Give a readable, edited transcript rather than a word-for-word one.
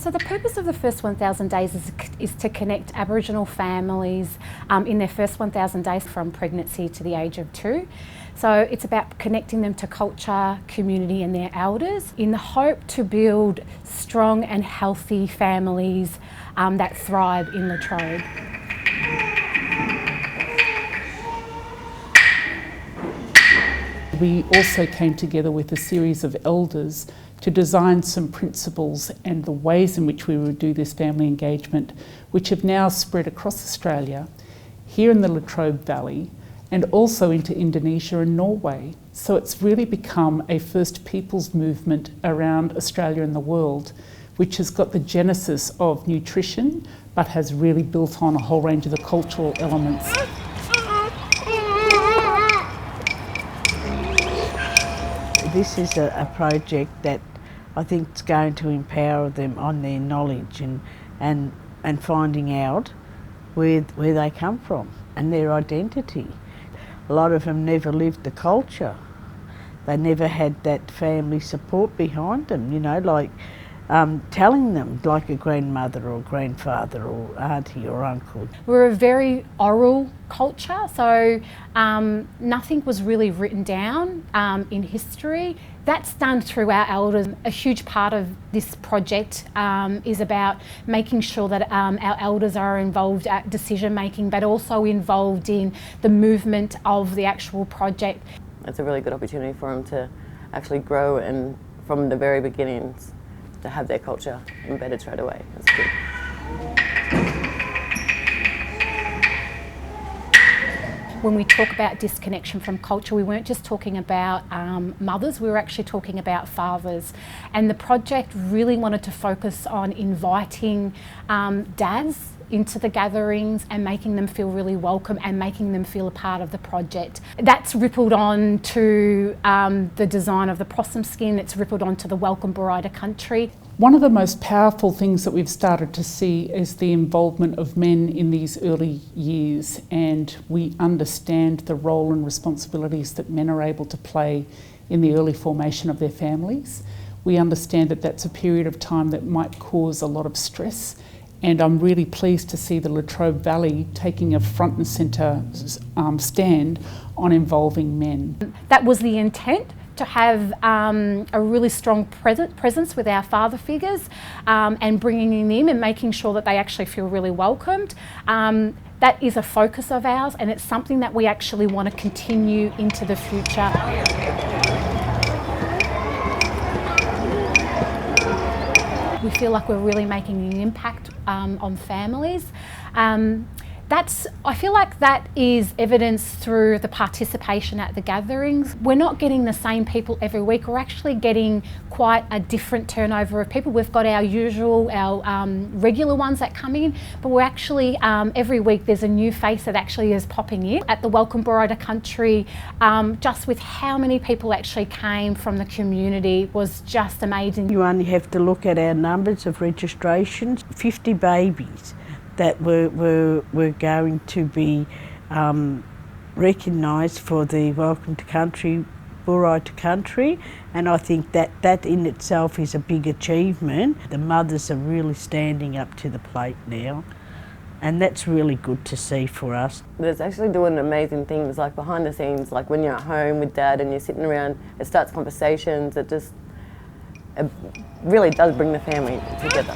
So the purpose of the first 1,000 days is to connect Aboriginal families in their first 1,000 days from pregnancy to the age of 2. So it's about connecting them to culture, community and their elders in the hope to build strong and healthy families that thrive in Latrobe. We also came together with a series of elders to design some principles and the ways in which we would do this family engagement, which have now spread across Australia, here in the Latrobe Valley, and also into Indonesia and Norway. So it's really become a First Peoples movement around Australia and the world, which has got the genesis of nutrition, but has really built on a whole range of the cultural elements. This is a project that I think is going to empower them on their knowledge and finding out where they come from and their identity. A lot of them never lived the culture. They never had that family support behind them, you know, like telling them, like a grandmother or grandfather or auntie or uncle. We're a very oral culture, so nothing was really written down in history. That's done through our elders. A huge part of this project is about making sure that our elders are involved at decision making, but also involved in the movement of the actual project. It's a really good opportunity for them to actually grow and from the very beginnings to have their culture embedded straight away. It's good. When we talk about disconnection from culture, we weren't just talking about mothers, we were actually talking about fathers. And the project really wanted to focus on inviting dads into the gatherings and making them feel really welcome and making them feel a part of the project. That's rippled on to the design of the possum skin, it's rippled on to the Welcome Barida Country. One of the most powerful things that we've started to see is the involvement of men in these early years, and we understand the role and responsibilities that men are able to play in the early formation of their families. We understand that that's a period of time that might cause a lot of stress, and I'm really pleased to see the Latrobe Valley taking a front and centre stand on involving men. That was the intent, to have a really strong presence with our father figures and bringing in them and making sure that they actually feel really welcomed. That is a focus of ours, and it's something that we actually want to continue into the future. We feel like we're really making an impact on families. I feel like that is evidenced through the participation at the gatherings. We're not getting the same people every week, we're actually getting quite a different turnover of people. We've got our usual, our regular ones that come in, but we're actually, every week there's a new face that actually is popping in. At the Welcome Barida Country, just with how many people actually came from the community was just amazing. You only have to look at our numbers of registrations, 50 babies that were going to be recognised for the Welcome to Country, Barida Country, and I think that in itself is a big achievement. The mothers are really standing up to the plate now, and that's really good to see for us. There's actually doing amazing things like behind the scenes, like when you're at home with Dad and you're sitting around, it starts conversations, it really does bring the family together.